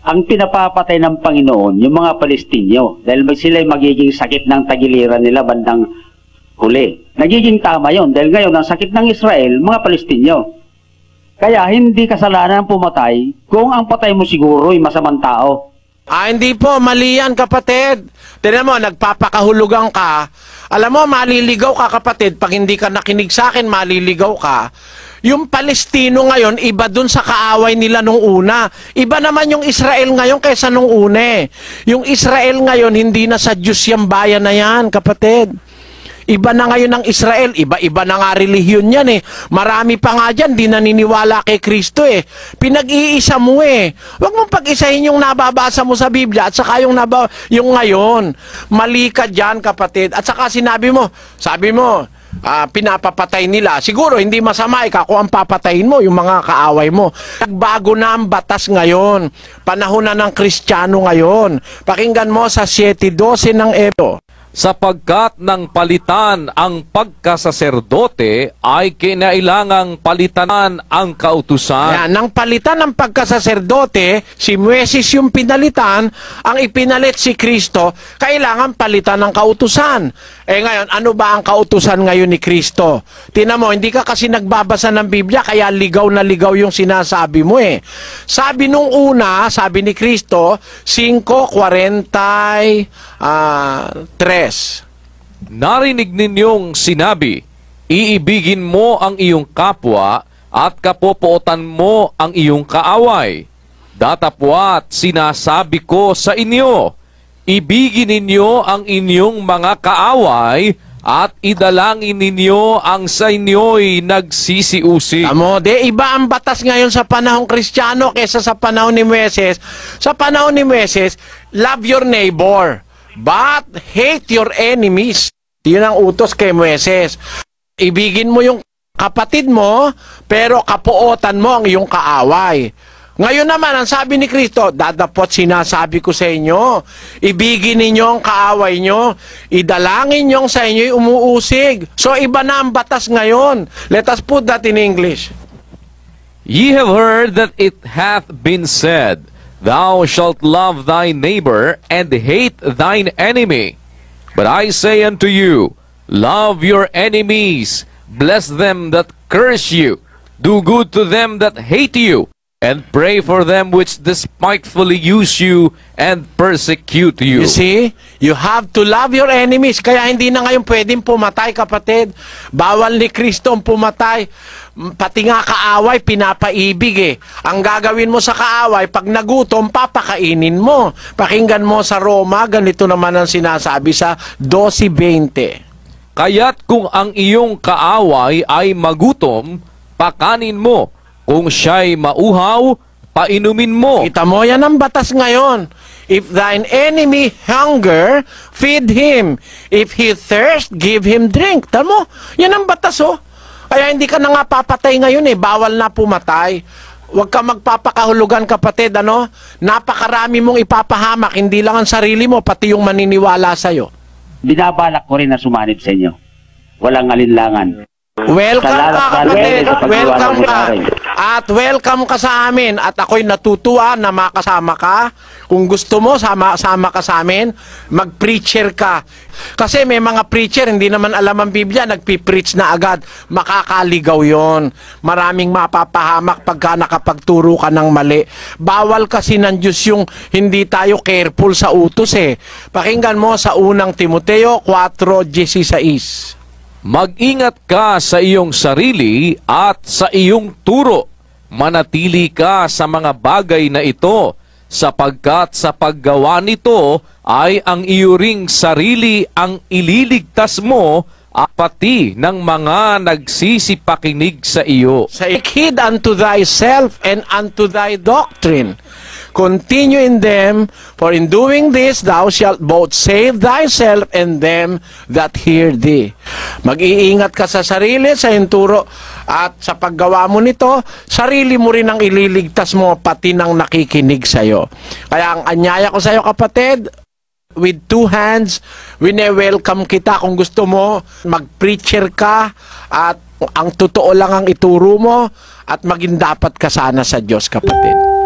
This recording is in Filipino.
ang pinapapatay ng Panginoon, yung mga Palestinyo, dahil sila magiging sakit ng tagiliran nila bandang huli. Nagiging tama yon dahil ngayon ang sakit ng Israel, mga Palestinyo. Kaya hindi kasalanan pumatay kung ang patay mo siguro ay masamang tao. Hindi po, mali yan kapatid. Tignan mo, nagpapakahulugan ka. Alam mo, maliligaw ka kapatid. Pag hindi ka nakinig sa akin, maliligaw ka. Yung Palestino ngayon, iba dun sa kaaway nila nung una. Iba naman yung Israel ngayon kaysa nung una. Yung Israel ngayon, hindi na sa Diyos yung bayan na yan, kapatid. Iba na ngayon ang Israel, iba-iba na nga relihiyon yan eh. Marami pa nga dyan, di naniniwala kay Kristo eh. Pinag-iisa mo eh. Huwag mong pag-isahin yung nababasa mo sa Biblia at saka yung ngayon. Mali ka dyan kapatid. At saka sabi mo, pinapapatay nila. Siguro hindi masama ikaw kung ang papatayin mo, yung mga kaaway mo. Nagbago na ang batas ngayon. Panahon na ng Kristiyano ngayon. Pakinggan mo sa 7:12 ng Ebo. Sapagkat nang palitan ang pagkasaserdote ay kinailangang palitanan ang kautusan. Yan, nang palitan ang pagkasaserdote, si Moises yung pinalitan, ang ipinalit si Kristo, kailangan palitan ang kautusan. Ngayon, ano ba ang kautusan ngayon ni Kristo? Tingnan mo, hindi ka kasi nagbabasa ng Biblia, kaya ligaw na ligaw yung sinasabi mo eh. Sabi nung una, sabi ni Kristo, 5:43. Narinig ninyong sinabi, iibigin mo ang iyong kapwa at kapopuotan mo ang iyong kaaway. Datapwat sinasabi ko sa inyo, ibigin ninyo ang inyong mga kaaway at idalangin ninyo ang sa inyo'y nagsisiusi. Amo, iba ang batas ngayon sa panahong Kristiyano kaysa sa panahon ni Moises. Sa panahon ni Moises, love your neighbor, but hate your enemies. Yun ang utos kay Moises. Ibigin mo yung kapatid mo, pero kapuotan mo ang iyong kaaway. Ngayon naman, ang sabi ni Kristo, dadapot sinasabi ko sa inyo, ibigin ninyo ang kaaway nyo, idalangin nyo sa inyo'y umuusig. So, iba na ang batas ngayon. Let us put that in English. Ye have heard that it hath been said, thou shalt love thy neighbor and hate thine enemy. But I say unto you, love your enemies, bless them that curse you, do good to them that hate you, and pray for them which despitefully use you and persecute you. You see, you have to love your enemies. Kaya hindi na ngayon pwedeng pumatay, kapatid. Bawal ni Kristo ang pumatay. Pati nga kaaway, pinapaibig eh. Ang gagawin mo sa kaaway, pag nagutom, papakainin mo. Pakinggan mo sa Roma, ganito naman ang sinasabi sa 12:20. Kaya't kung ang iyong kaaway ay magutom, pakanin mo. Kung siya'y mauhaw, painumin mo. Kita mo, yan ang batas ngayon. If thine enemy hunger, feed him. If he thirst, give him drink. Tama mo, yan ang batas oh. Kaya hindi ka na nga papatay ngayon eh. Bawal na pumatay. Huwag ka magpapakahulugan kapatid, ano? Napakarami mong ipapahamak. Hindi lang ang sarili mo, pati yung maniniwala sa'yo. Binabalak ko rin na sumanib sa inyo. Walang alinlangan. Welcome ka kapatid. Welcome ka. At welcome ka sa amin. At ako'y natutuwa na makasama ka. Kung gusto mo, sama ka sa amin. Mag-preacher ka. Kasi may mga preacher, hindi naman alam ang Biblia, nagpipreach na agad. Makakaligaw yon. Maraming mapapahamak pagka nakapagturo ka ng mali. Bawal kasi ng Diyos yung hindi tayo careful sa utos eh. Pakinggan mo sa unang Timoteo 4:16. Mag-ingat ka sa iyong sarili at sa iyong turo. Manatili ka sa mga bagay na ito, sapagkat sa paggawa nito ay ang iyo ring sarili ang ililigtas mo at pati ng mga nagsisipakinig sa iyo. Take heed unto thyself and unto thy doctrine. Continue in them, for in doing this thou shalt both save thyself and them that hear thee. Mag-iingat ka sa sarili, sa inturo, at sa paggawa mo nito, sarili mo rin ang ililigtas mo, pati ng nakikinig sa iyo. Kaya ang anyaya ko sa iyo, kapatid, with two hands, wine-welcome kita. Kung gusto mo, mag-preacher ka, at ang totoo lang ang ituro mo, at maging dapat ka sana sa Diyos, kapatid.